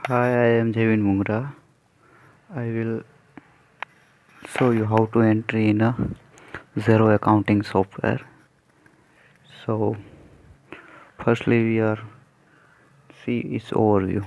Hi, I am Jevin Mungra. I will show you how to entry in a Xero accounting software. So, firstly, we are see its overview.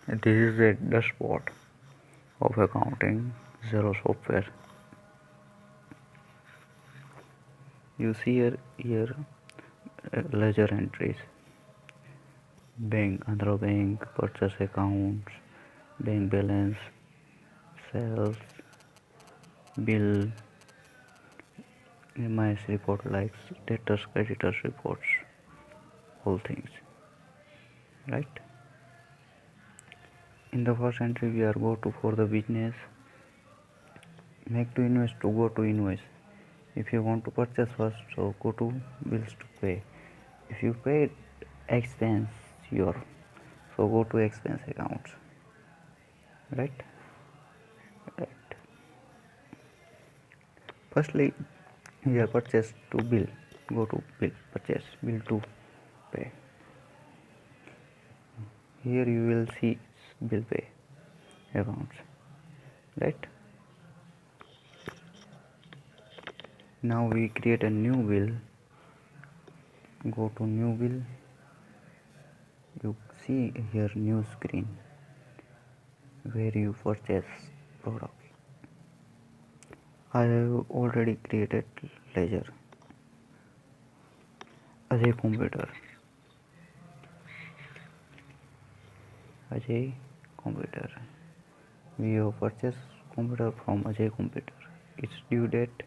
This is a dashboard of accounting Xero software. You see here ledger entries, bank, Andhra Bank, purchase accounts, bank balance, sales, bill, MIS report like debtors, creditors reports, all things, right? In the first entry, we are go to for the business, make to invoice to go to invoice. If you want to purchase first, so go to bills to pay. If you paid expense your, so go to expense accounts, right? Right. Firstly, we are purchase to bill, go to bill purchase bill to pay. Here you will see bill pay accounts, right? Now we create a new bill. Go to new bill. You see here new screen where you purchase products. I have already created ledger as a computer. Ajay computer. We have purchased computer from Ajay computer. Its due date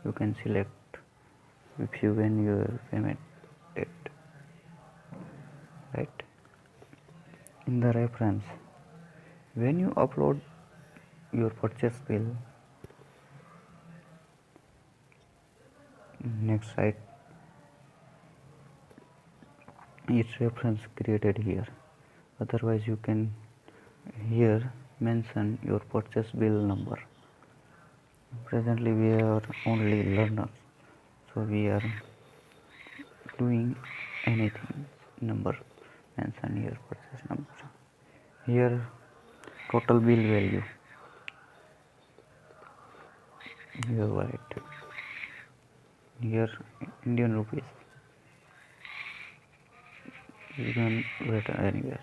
you can select if you when your payment date, right? In the reference, when you upload your purchase bill, next site its reference created here. Otherwise you can here mention your purchase bill number. Presently we are only learners, so we are doing anything number mention here purchase number. Here total bill value here write here Indian rupees, you can write anywhere.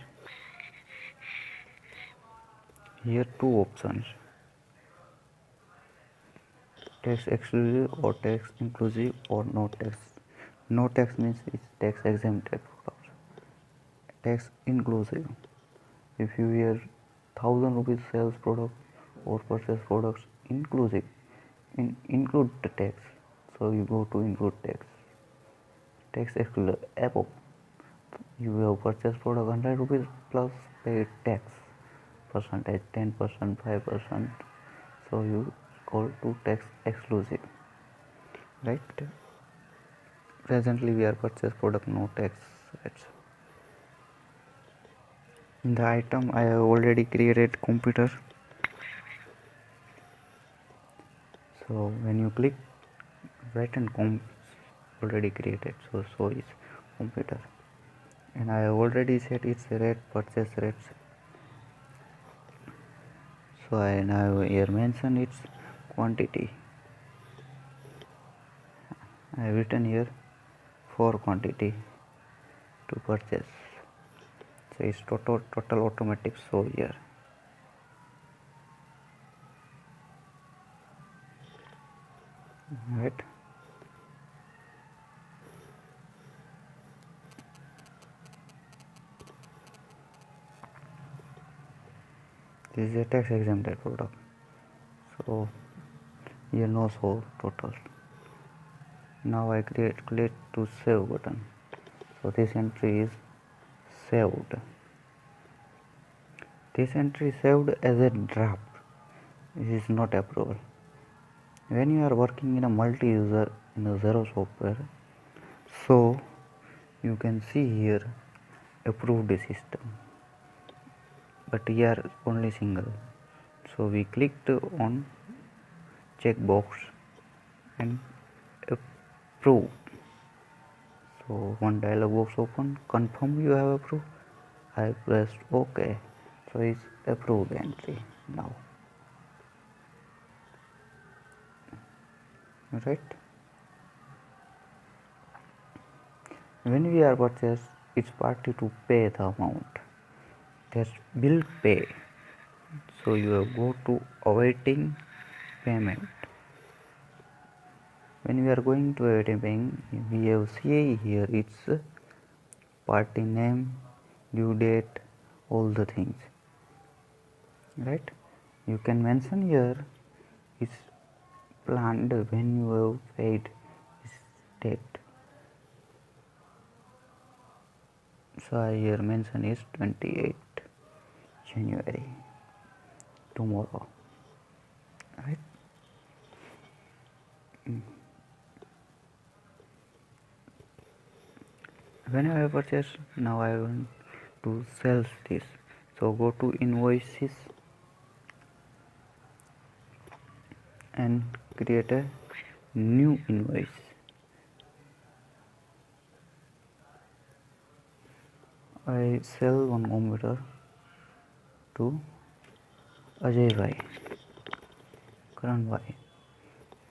Here two options, tax exclusive or tax inclusive or no tax. No tax means it's tax exempted products. Tax inclusive, if you hear 1,000 rupees sales product or purchase products inclusive include the tax, so you go to include tax. Tax exclusive above, you have purchased product 100 rupees plus paid tax percentage 10% 5%, so you call to tax exclusive, right? Presently we are purchase product no tax rates. In the item I have already created computer, so when you click right and com already created, so is computer, and I have already set its rate purchase rates, so I now here mention its quantity. I have written here for quantity to purchase, so it's total automatic show here, right? This is a tax exempted product, so here no show total. Now I click to save button, so this entry is saved. This entry saved as a draft, this is not approval. When you are working in a multi-user in a Xero software, so you can see here approved system, but here only single, so we clicked on checkbox and approve, So one dialog box open, confirm you have approved. I pressed OK, so it's approved entry now, right? When we are purchased, it's party to pay the amount. There's bill pay, so you go to awaiting payment. When we are going to awaiting payment, we have CA here, it's party name, due date, all the things, right? You can mention here it's planned when you have paid this date. So I here mention is 28 January, tomorrow, right? When I have purchased, now I want to sell this, so go to invoices and create a new invoice. I sell one computer to Ajay Bhai, Karan Bhai,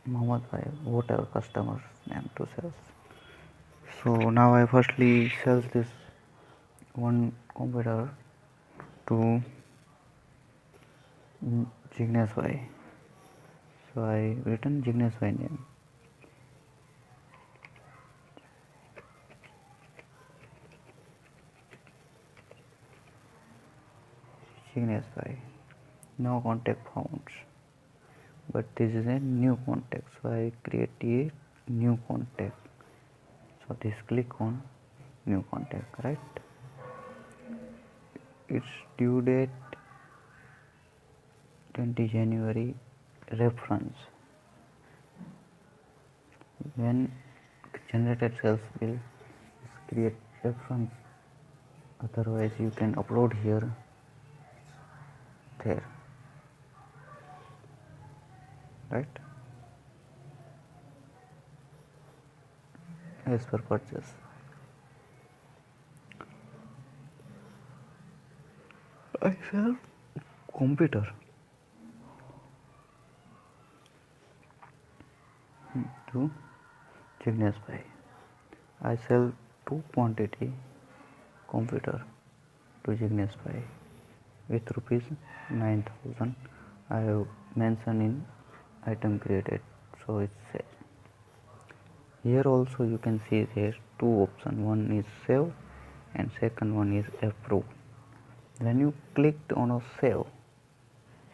Mohammed Bhai, whatever customer's name to sell. So now I firstly sell this one computer to Jignesh Bhai. So I written Jignesh Bhai name. Jignesh Bhai. No contact found. But this is a new contact. So I create a new contact. So this click on new contact, right? Its due date 20 January, reference. When generated sales bill, create reference, otherwise you can upload here, there, right? As per purchase. I sell computer to Jignesh Bhai. I sell 2 quantity computer to Jignesh Bhai with rupees 9,000. I have mentioned in item created, so it's sale. Here also you can see there two options, one is save and second one is approve. When you clicked on a save,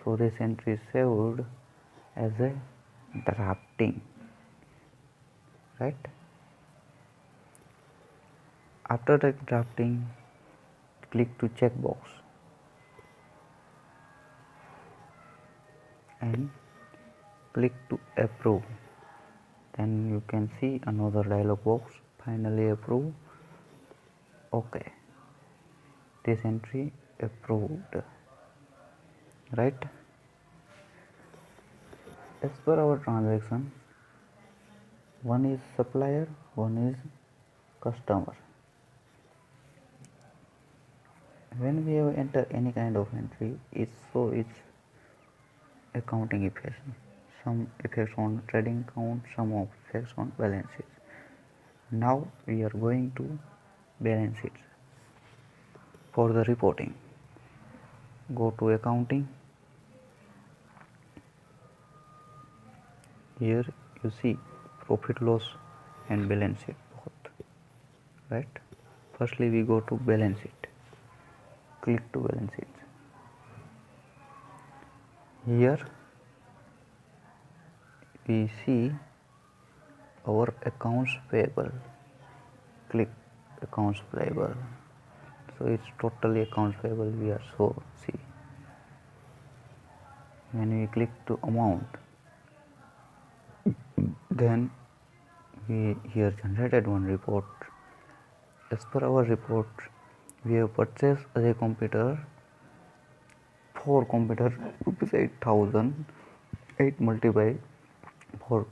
so this entry is saved as a drafting, right? After the drafting, click to checkbox and click to approve. Then you can see another dialog box, finally approve. Okay, this entry approved, right? As per our transaction, one is supplier, one is customer. When we have enter any kind of entry, it's accounting effects. Some effects on trading account, some effects on balance sheet. Now we are going to balance sheet. For the reporting, go to accounting. Here you see profit loss and balance sheet both, right? Firstly we go to balance sheet, click to balance sheet. Here we see our accounts payable, click accounts payable. So it's totally accounts payable we are see. When we click to amount, then we here generated one report. As per our report, we have purchased a computer, 4 computer, rupees 8,000, 8 multiplied 4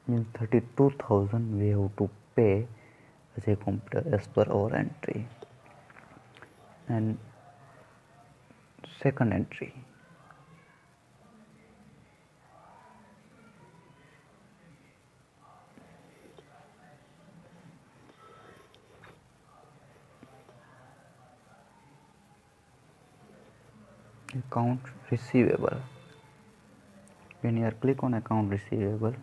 means 32,000 we have to pay Ajay computer as per our entry. And second entry, account receivable. When you click on account receivable,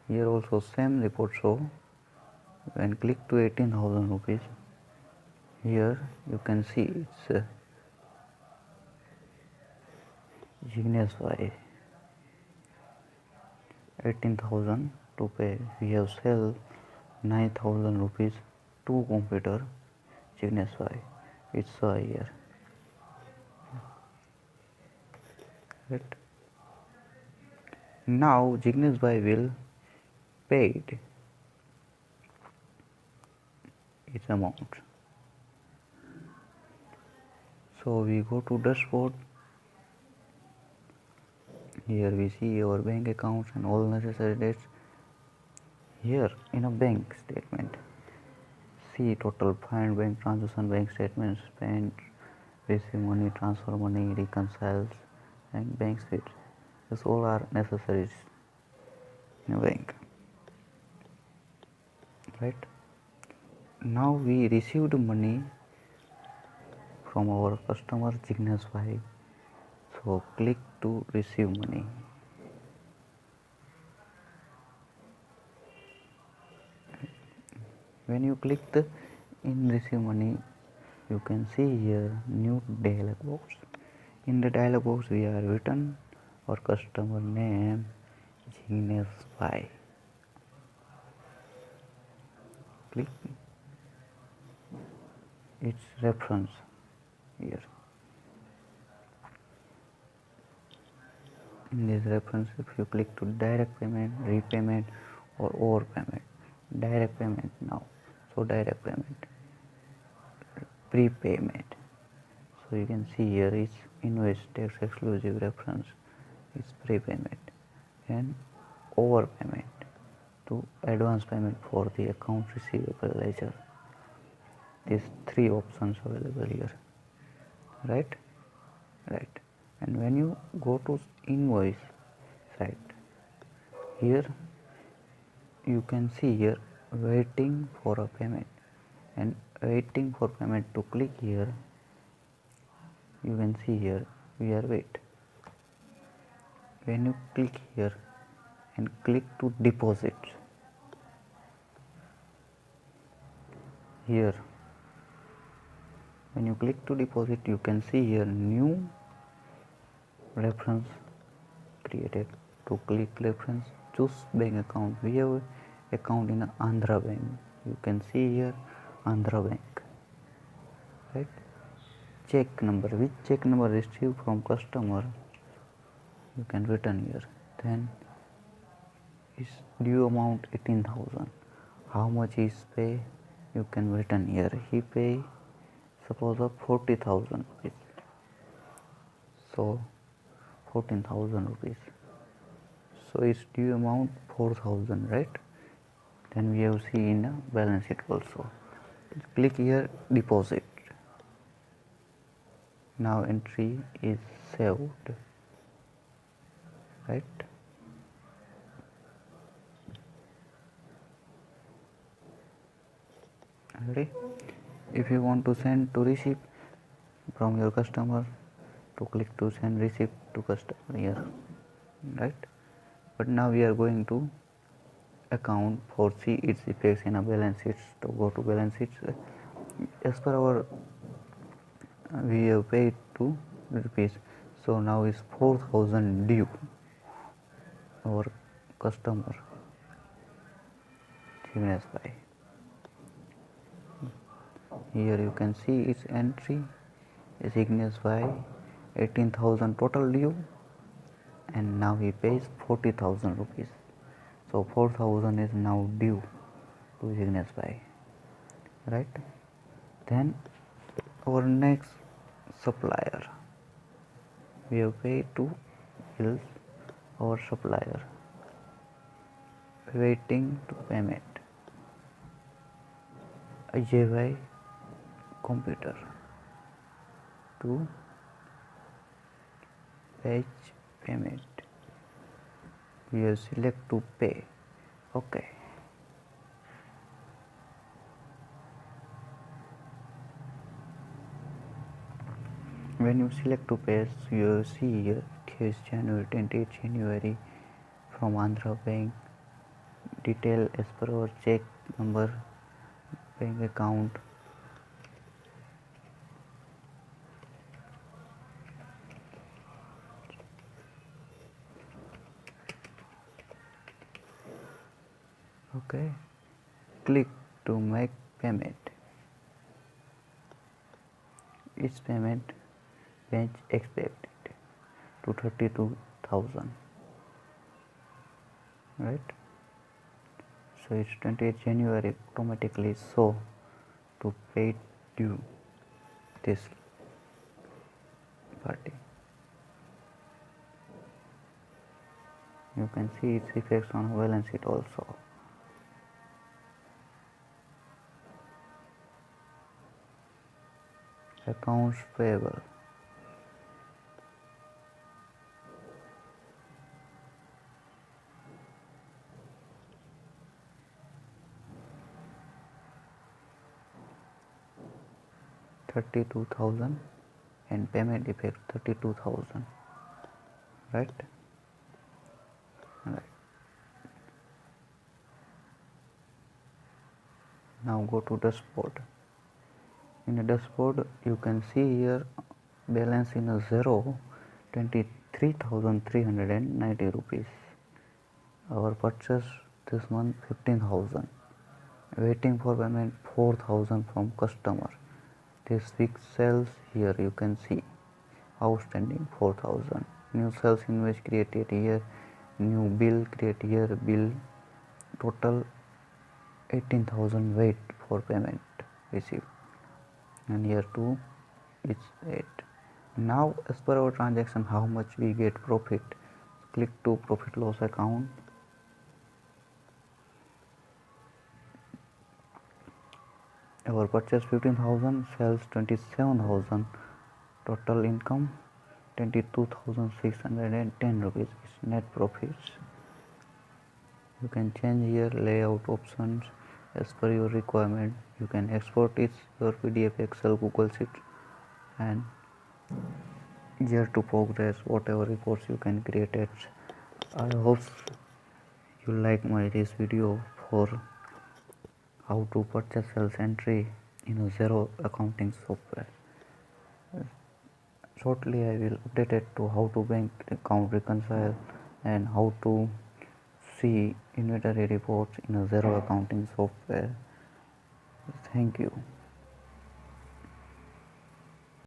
here also same report show. When click to 18,000 rupees, here you can see it's Genius by 18,000 to pay. We have sell 9,000 rupees to computer Genius by. It's here. Right. Now Genius by will paid its amount. So we go to dashboard. Here we see our bank accounts and all necessary dates. Here in a bank statement, see total find bank transaction, bank statements, spent, receive money, transfer money, reconciles, and bank sweep. These all are necessaries in a bank. Right? Now we received money from our customer Jignesh Bhai. So click to receive money. When you click the in receive money, you can see here new dialog box. In the dialog box we are written our customer name Jignesh Bhai. Click its reference here. In this reference, if you click to direct payment, repayment or overpayment, direct payment now, so direct payment, prepayment. So you can see here is invoice tax exclusive reference is prepayment and overpayment to advance payment for the account receivable ledger. These three options available here, right? Right. And when you go to invoice side, here you can see here waiting for a payment and waiting for payment. To click here, you can see here we are wait. When you click here and click to deposit, here when you click to deposit, you can see here new reference created. To click reference, choose bank account. We have account in Andhra Bank. You can see here Andhra Bank, right? Check number, which check number received from customer, you can return here. Then is due amount 18,000. How much is pay, you can return here. He pay suppose of 40,000 rupees, so 14,000 rupees. So its due amount 4,000, right? Then we have seen in a balance sheet also. Click here deposit. Now entry is saved, right? Ready? If you want to send to receipt from your customer, to click to send receipt to customer here, right? But now we are going to account for see its effects in a balance sheet. To go to balance sheet, as per our we have paid 2 rupees, so now is 4,000 due our customer Jignesh Bhai. Here you can see its entry Jignesh Bhai 18,000 total due, and now he pays 40,000 rupees. So 4,000 is now due to Jignesh Bhai, right? Then our next supplier, we have paid to bills our supplier, waiting to payment. GUI computer to fetch payment. We will select to pay. Okay. When you select to pay, you see here it is January 20th January from Andhra Bank. Detail as per our check number, bank account. Okay. Click to make payment. Each payment batch expected to 32,000. Right. So it's 20th January automatically so to pay due this party. You can see its effects on balance sheet also. Accounts payable. $32,000 and payment effect 32,000. Right? Right. Now go to dashboard. In the dashboard you can see here balance in a zero 23,390 rupees. Our purchase this month 15,000. Waiting for payment 4,000 from customer. This week sales here you can see outstanding 4,000. New sales invoice created here. New bill created here. Bill total 18,000 wait for payment received. And here too it's 8. Now as per our transaction how much we get profit. Click to profit loss account. Our purchase 15,000, sales 27,000, total income 22,610 rupees is net profits. You can change here layout options as per your requirement. You can export it your PDF, Excel, Google Sheet, and here to progress whatever reports you can create it. I hope you like this video for how to purchase sales entry in a XERO accounting software. Shortly I will update it to how to bank account reconcile and how to see inventory reports in a XERO accounting software. Thank you.